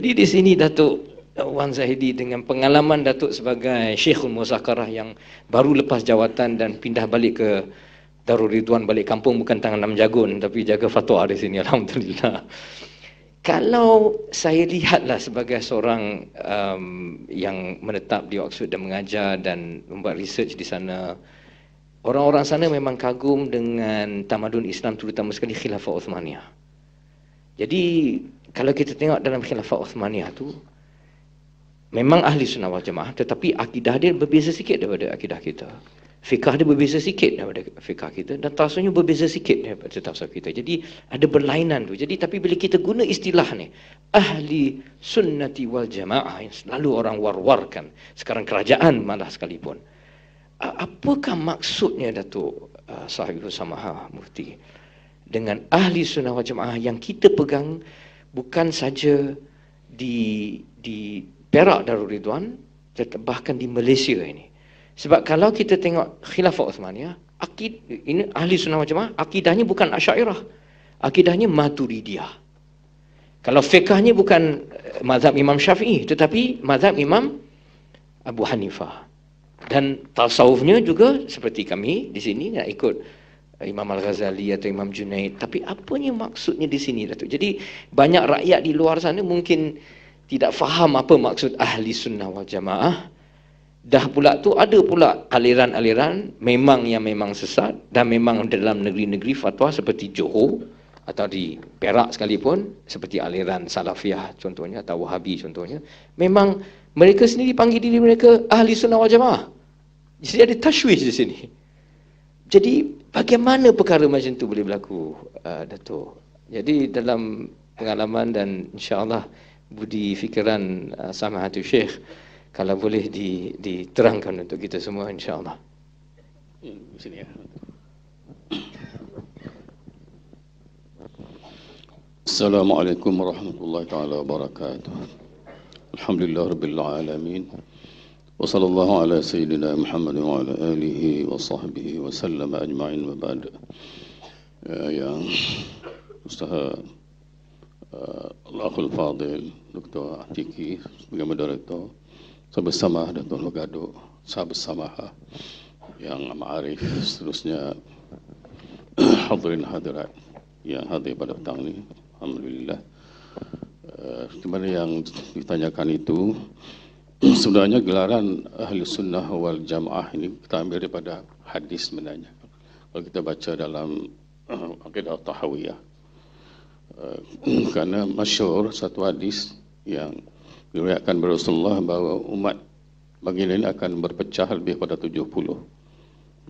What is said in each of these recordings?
Jadi di sini Datuk Wan Zahidi dengan pengalaman Datuk sebagai Syekhul Muzakarah yang baru lepas jawatan dan pindah balik ke Darul Ridwan, balik kampung bukan tangan 6 jagun tapi jaga fatwa di sini, alhamdulillah. Kalau saya lihatlah sebagai seorang yang menetap di Oxford dan mengajar dan membuat research di sana, orang-orang sana memang kagum dengan tamadun Islam, terutama sekali Khilafah Uthmaniyah. Jadi kalau kita tengok dalam Khilafah Uthmaniyah tu, memang ahli sunnah wal jamaah, tetapi akidah dia berbeza sikit daripada akidah kita. Fikah dia berbeza sikit daripada fikah kita, dan tafsirnya berbeza sikit daripada tafsir kita. Jadi ada berlainan tu. Jadi tapi bila kita guna istilah ni, ahli sunnati wal jamaah, yang selalu orang war-warkan, sekarang kerajaan malah sekalipun, apakah maksudnya Datuk Sahibul Samaha Mufti dengan ahli sunnah wal jamaah yang kita pegang bukan saja di Perak Darul Ridwan, bahkan di Malaysia ini? Sebab kalau kita tengok Khilafah Uthmaniyah, ini ahli sunnah wal jamaah, akidahnya bukan Asy'ariyah, akidahnya Maturidiyah. Kalau fiqahnya bukan mazhab Imam Syafi'i, tetapi mazhab Imam Abu Hanifah. Dan tasawufnya juga seperti kami di sini nak ikut Imam Al-Ghazali atau Imam Junaid. Tapi apanya maksudnya di sini, Datuk? Jadi banyak rakyat di luar sana mungkin tidak faham apa maksud ahli sunnah wal jamaah. Dah pula tu ada pula aliran-aliran memang sesat, dan memang dalam negeri-negeri fatwa seperti Johor atau di Perak sekalipun, seperti aliran Salafiyah contohnya atau Wahabi contohnya, memang mereka sendiri panggil diri mereka ahli sunnah wal jamaah. Jadi ada tashwish di sini. Jadi bagaimana perkara macam tu boleh berlaku, Datuk? Jadi dalam pengalaman dan insya-Allah budi fikiran Samahatul Syekh, kalau boleh diterangkan untuk kita semua, insya-Allah. Sini ya. Assalamualaikum warahmatullahi taala wabarakatuh. Alhamdulillah rabbil alamin. Wa sallallahu ala sayyidina Muhammad wa ala alihi wa sahbihi wa sallam ajma'in wa ba'd. Yang Ustaz Al-Akhul Fadil Dr. Atiki sebagai moderator, sahabat samah Datuk Logado, sahabat samah yang ma'arif, seterusnya hadirin hadirat yang hadir pada petang ini, alhamdulillah. Sebenarnya yang ditanyakan itu sebenarnya gelaran ahli sunnah wal jamaah ini kita ambil daripada hadis sebenarnya. Kalau kita baca dalam akidah tahawiyah, karena masyhur satu hadis yang diriwayatkan oleh Rasulullah bahawa umat baginda ini akan berpecah lebih pada 70.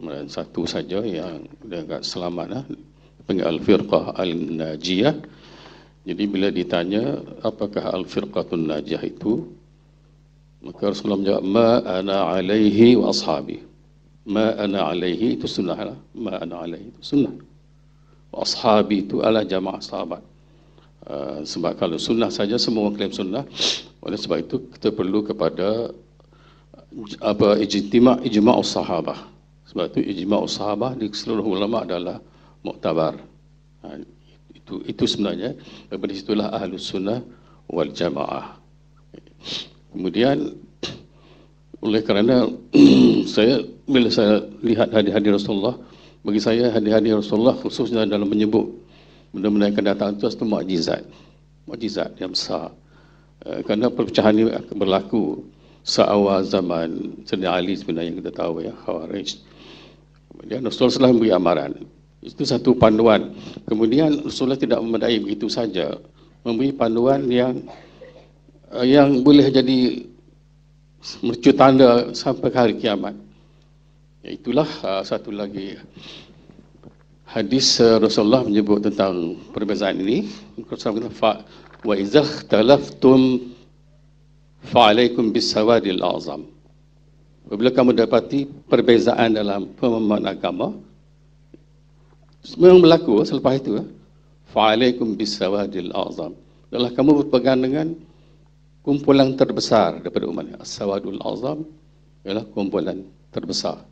Dan satu saja yang agak selamat, panggil al-firqah al-najiyah. Jadi bila ditanya apakah al-firqatun najiyah itu, maka Rasulullah menjawab, ma ana alaihi wa ashabi. Ma ana alaihi itu sunnah, ma ana alaihi itu sunnah. Wa ashabi itu adalah jamaah sahabat. Sebab kalau sunnah saja semua klaim sunnah, oleh sebab itu kita perlu kepada ijma'us sahabah. Sebab itu ijma'us sahabah di seluruh ulama adalah muktabar. Itu sebenarnya daripada situlah ahlus sunnah wal jamaah. Kemudian oleh kerana bila saya lihat hadis-hadis Rasulullah, bagi saya hadis-hadis Rasulullah khususnya dalam menyebut benda-benda yang akan datang itu mukjizat yang besar. Kerana perpecahan ini akan berlaku seawal zaman Sayyidina Ali sebenarnya, yang kita tahu ya, Khawarij. Kemudian Rasulullah SAW memberi amaran. Itu satu panduan. Kemudian Rasulullah tidak memadai begitu saja, memberi panduan yang boleh jadi mercu tanda sampai ke hari kiamat. Itulah satu lagi hadis Rasulullah menyebut tentang perbezaan ini. Rasulullah kata, wa idza ikhtalaftum fa'alaikum bis-sawadil a'zam. Apabila kamu dapati perbezaan dalam pemahaman agama, memang berlaku selepas itu, fa'alaikum bis-sawadil a'zam. Adalah kamu berpegang dengan kumpulan terbesar daripada umat. As-sawadul a'zam ialah kumpulan terbesar.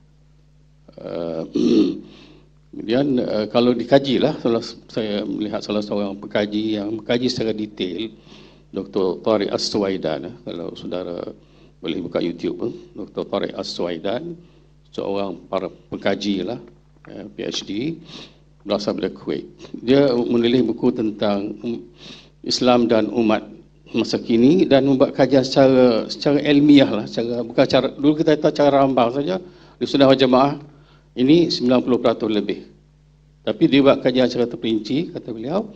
Kemudian kalau dikajilah, saya melihat salah seorang pekaji yang mengkaji secara detail Dr. Tariq As-Suwaidan, kalau saudara boleh buka YouTube, Dr. Tariq As-Suwaidan, seorang para pengkaji lah, PhD, berasal dari Kuwait. Dia menulis buku tentang Islam dan umat masa kini dan membuat kajian secara ilmiah lah, bukan cara, dulu kita tahu cara rambang saja, di Sunnah wal Jamaah ini 90% lebih. Tapi dia buat kajian secara terperinci, kata beliau,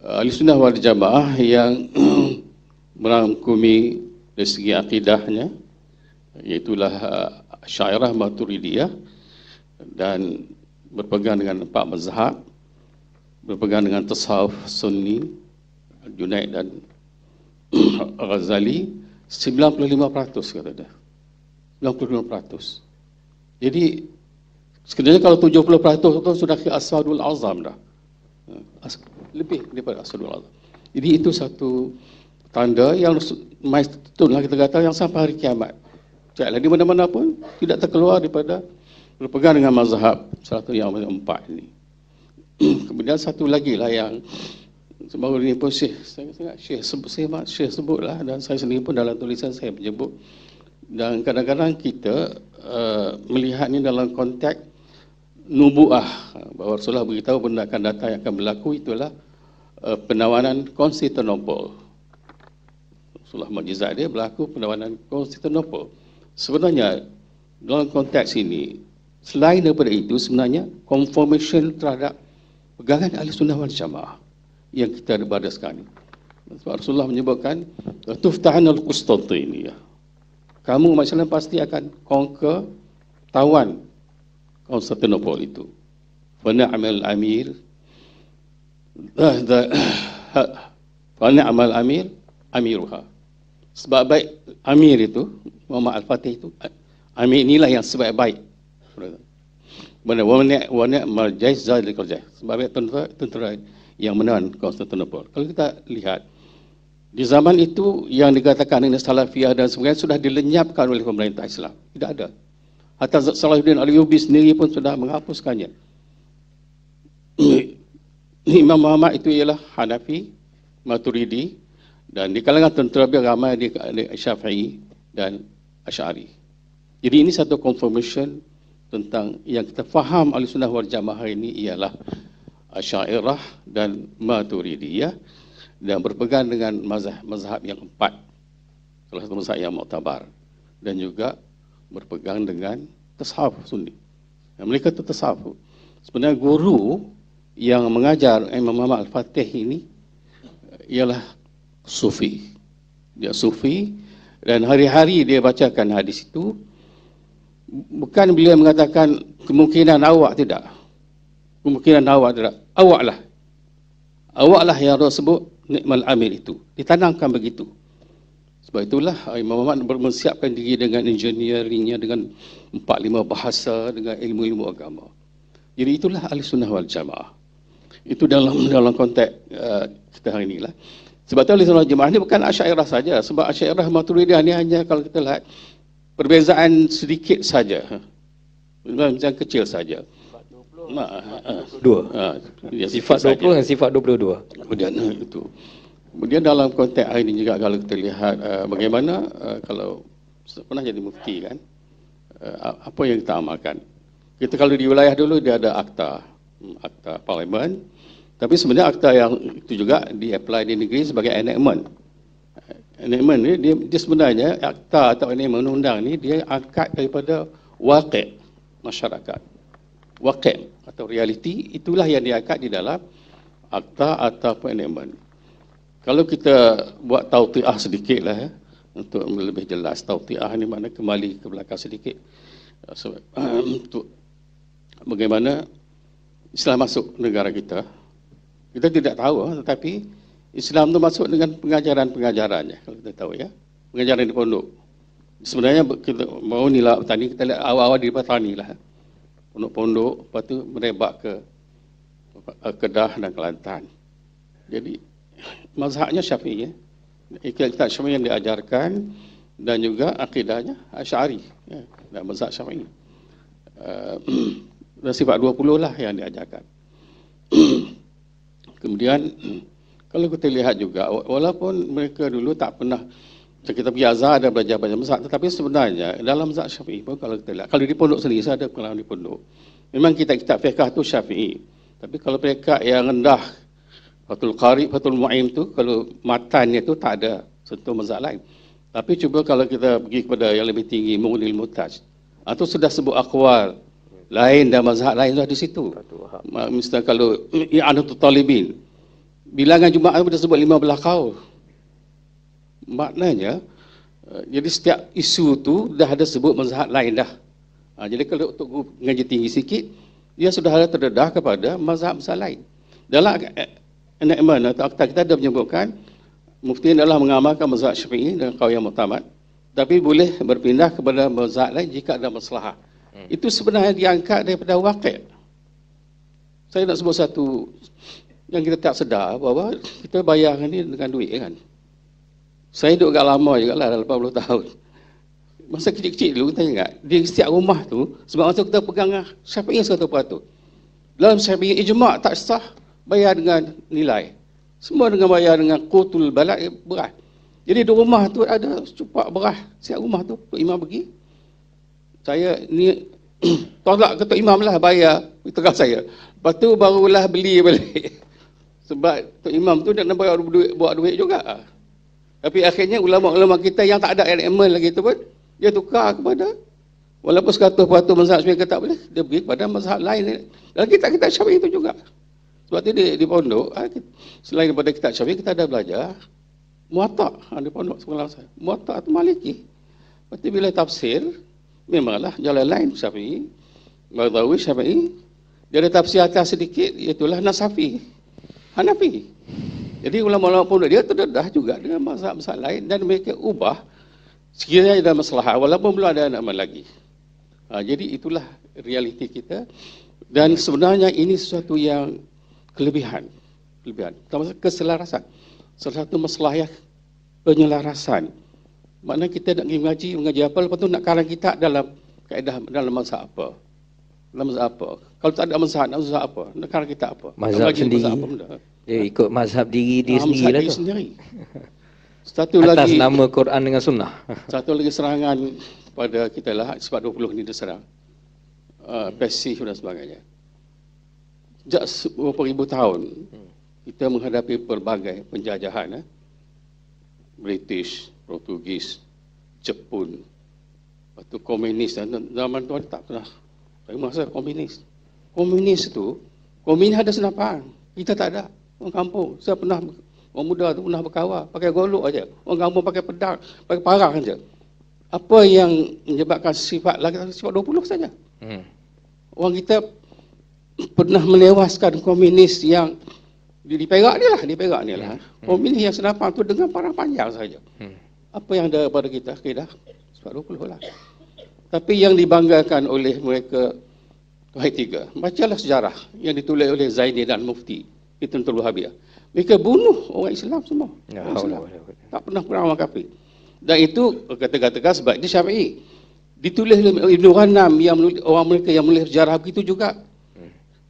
Ahlussunnah wal Jamaah yang merangkumi dari segi akidahnya, iaitulah Asy'ariyah, Maturidiyah, dan berpegang dengan 4 mazhab, berpegang dengan tasawuf Sunni, Junaid dan Ghazali, 95% kata dia. 95%. Jadi sebenarnya kalau 70% itu sudah ke Asadul Azam dah. Lebih daripada Asadul Azam. Jadi itu satu tanda yang betul lah kita kata yang sampai hari kiamat. Caklah di mana-mana pun tidak terkeluar daripada berpegang dengan mazhab satu yang 4 ini. Kemudian satu lagi lah yang baru ini pun Syekh sebutlah, dan saya sendiri pun dalam tulisan saya menyebut, dan kadang-kadang kita melihat ini dalam konteks nubuah, bahawa Rasulullah beritahu benda akan datang yang akan berlaku, itulah penawanan Konstantinopel. Rasulullah mukjizat dia berlaku penawanan Konstantinopel. Sebenarnya dalam konteks ini, selain daripada itu, sebenarnya confirmation terhadap pegangan Ahlussunnah wal Jamaah yang kita berada sekarang. Sebab Rasulullah menyebutkan tuftahana al-Qustantiniyah, kamu umat Islam pasti akan conquer, tawan Konstantinopel itu. Fa ni'mal amir, fa ni'mal amir amiruha. Sebab baik amir itu, Muhammad Al-Fatih itu, amir inilah yang sebaik-baik. Benar, wa ni'mal jaysh zalikal jaysh. Sebab baik tentera yang menawan Konstantinopel. Kalau kita lihat di zaman itu yang dikatakan dengan Salafiyah dan sebagainya sudah dilenyapkan oleh pemerintah Islam. Tidak ada. Hatta Salahuddin Al-Ayyubi sendiri pun sudah menghapuskannya. Imam Muhammad itu ialah Hanafi, Maturidi, dan di kalangan tentera biar ramai di Syafi'i dan Asy'ari. Jadi ini satu confirmation tentang yang kita faham Ahlussunnah wal Jamaah ini ialah Asy'ariyah dan Maturidiyah, dan berpegang dengan mazhab yang 4, salah satu mazhab yang muktabar, dan juga berpegang dengan tasawuf Sunni. Mereka itu tasawuf. Sebenarnya guru yang mengajar Imam Muhammad Al-Fatih ini ialah Sufi. Dia Sufi, dan hari-hari dia bacakan hadis itu. Bukan beliau mengatakan kemungkinan awak tidak. Kemungkinan awak tidak. Awaklah. Awaklah yang Rasul sebut nikmal amil itu. Ditanamkan begitu. Sebab itulah Imam Muhammad mempersiapkan diri dengan engineeringnya, dengan 4-5 bahasa, dengan ilmu-ilmu agama. Jadi itulah Ahlussunnah wal Jamaah. Itu dalam konteks kita hari inilah. Sebab itu Ahlussunnah wal Jamaah ini bukan Asy'ariyah saja. Sebab Asy'ariyah Maturidiyah ini hanya kalau kita lihat perbezaan sedikit saja. Macam kecil saja. Sifat 20 dan sifat 22. Kemudian itu. Kemudian dalam konteks ini juga kalau kita lihat bagaimana kalau pernah jadi mufti kan, apa yang kita amalkan. Kita kalau di wilayah dulu dia ada akta parlimen, tapi sebenarnya akta yang itu juga di-apply di negeri sebagai enactment. Enactment ni dia sebenarnya akta atau enactment undang ni dia angkat daripada waqi' masyarakat. Waqi' atau realiti, itulah yang diangkat di dalam akta atau enactment. Kalau kita buat tautiah sedikit lah ya, untuk lebih jelas, tautiah ni makna kembali ke belakang sedikit untuk bagaimana Islam masuk negara kita. Kita tidak tahu, tetapi Islam tu masuk dengan pengajaran-pengajarannya, kalau kita tahu ya, pengajaran di pondok. Sebenarnya kita mau nilai petani, kita lihat awal-awal di petani lah, pondok-pondok, lepas tu merebak ke Kedah dan Kelantan. Jadi mazhabnya Syafi'i ya. Kitab Syafi'i yang diajarkan dan juga akidahnya Asy'ari ya, dan mazhab Syafi'i. Dan sifat 20 lah yang diajarkan. Kemudian Kalau kita lihat juga, walaupun mereka dulu tak pernah, kita pergi Azhar dan belajar banyak mazhab, tetapi sebenarnya dalam mazhab Syafi'i pun kalau kita lihat, kalau di pondok sendiri, saya ada pengalaman di pondok, memang kitab fiqh tu Syafi'i, tapi kalau mereka yang rendah, Fathul Qari, Fathul Mu'im tu, kalau matannya tu tak ada sentuh mazhab lain. Tapi cuba kalau kita pergi kepada yang lebih tinggi, Mughnil Muhtaj, itu sudah sebut aqwal lain dan mazhab lain sudah di situ. Misalnya kalau I'anatul Talibin, bilangan Jumaat sudah sebut 15 qaul. Maknanya, jadi setiap isu tu dah ada sebut mazhab lain dah. Jadi kalau untuk guru ngaji tinggi sikit, dia sudah ada terdedah kepada mazhab-mazhab lain. Dalam enakmen atau akta kita ada menyebutkan, mufti adalah mengamalkan mazhab Syafi'i dan qaul yang muktamad, tapi boleh berpindah kepada mazhab lain jika ada masalah. Itu sebenarnya diangkat daripada waqi'. Saya nak sebut satu yang kita tak sedar bahawa kita bayar ni dengan duit kan. Saya duduk agak lama juga lah, dah 80 tahun. Masa kecil-kecil dulu kita ingat, di setiap rumah tu, sebab masa kita pegang Syafi'i 100%. Dalam Syafi'i ijma' tak sah bayar dengan nilai. Semua dengan bayar dengan qutul balad, beras. Jadi di rumah tu ada cupak beras. Setiap rumah tu, Tok Imam pergi. Saya ni tolak ke Tok Imam lah bayar tegas saya. Lepas tu barulah beli balik. Sebab Tok Imam tu nak bayar buat duit juga. Tapi akhirnya ulama-ulama kita yang tak ada enakmen lagi tu pun, dia tukar kepada, walaupun 100% mazhab Syafi'i tak boleh, dia pergi kepada mazhab lain. Dan kita Syafi'i itu juga. Sebab tu di pondok, selain daripada kitab Syafi'i, kita ada belajar Muwatta' di pondok sekolah saya. Muwatta' itu Maliki. Lepas tu bila tafsir, memanglah jalan lain Syafi'i, Baghawi Syafi'i, dia ada tafsir atas sedikit, iaitulah Nasafi, Hanafi. Jadi ulama-ulama pondok dia terdedah juga dengan mazhab-mazhab lain dan mereka ubah sekiranya ada masalah, walaupun belum ada nama lagi. Jadi itulah realiti kita dan sebenarnya ini sesuatu yang kelebihan. Pertama keselarasan. Salah satu masalah yang penyelarasan. Maknanya kita nak mengaji apa, lepas tu nak karang kita dalam kaedah dalam mazhab apa. Dalam mazhab apa. Kalau tak ada mazhab, nak mazhab apa? Nak karang kita apa? Mazhab sendiri. Mazhab apa, dia ikut mazhab diri dia sendiri lah tu. Sendiri. Satu atas lagi, nama Quran dengan sunnah. Satu lagi serangan pada kita lah, sebab 20 ni diserang. Pasif dan sebagainya. Sejak beberapa ribu tahun, kita menghadapi pelbagai penjajahan. British, Portugis, Jepun, lepas tu komunis. Zaman tu tak pernah. Tapi masa komunis. Komunis tu, komunis ada senapan. Kita tak ada. Orang kampung. Saya pernah, orang muda tu pernah berkawal. Pakai golok aja. Orang kampung pakai pedang, pakai parang saja. Apa yang menyebabkan sifat lagi, sifat 20 saja. Orang kita pernah menewaskan komunis yang di Perak ni lah. Komunis yang senapan tu dengan parang panjang saja. Apa yang ada pada kita? Dah sifat 20 lah. Tapi yang dibanggakan oleh mereka Wahid Tiga, bacalah sejarah yang ditulis oleh Zaini dan Mufti Itnul Wahabiyah. Mereka bunuh orang Islam semua. Orang Islam. Tak pernah perang orang kafir. Dan itu kata-kata sebab dia Syafi'i. Ditulis oleh Ibn Ghanam yang orang mereka yang menulis sejarah begitu juga.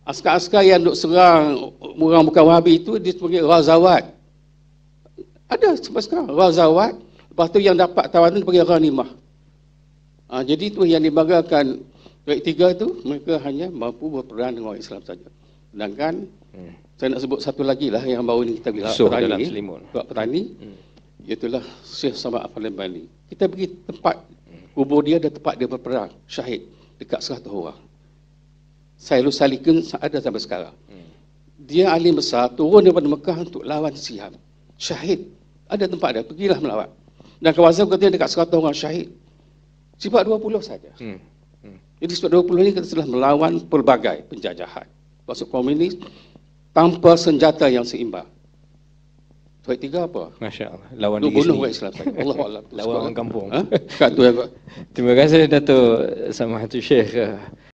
Askar-askar yang duk serang orang bukan Wahabi itu dia sebagai Ghazawat. Ada sampai sekarang Ghazawat. Lepas tu yang dapat tawanan dipanggil Ghanimah. Jadi itu yang dibanggakan Wahid Tiga itu, mereka hanya mampu berperang dengan orang Islam saja. Sedangkan saya nak sebut satu lagi lah yang baru ni kita bilang petani, iaitulah Syekh Samad Al-Palembani. Kita pergi tempat kubur dia, ada tempat dia berperang, syahid, dekat 100 orang. Sailus Salikin ada sampai sekarang. Dia alim besar, turun daripada Mekah untuk lawan Siam. Syahid, ada tempat dia, pergilah melawat. Dan kawasan katanya dekat 100 orang syahid. Sifat 20 saja. Jadi sifat 20 ini kita telah melawan pelbagai penjajahan. Maksud komunis tanpa senjata yang seimbang. Wahid Tiga apa? Masya Allah. Lawan diri sendiri. Bunuh orang Islam saja. Allahuakbar. Lawan orang kampung. Terima kasih Datuk Samahatul Syekh.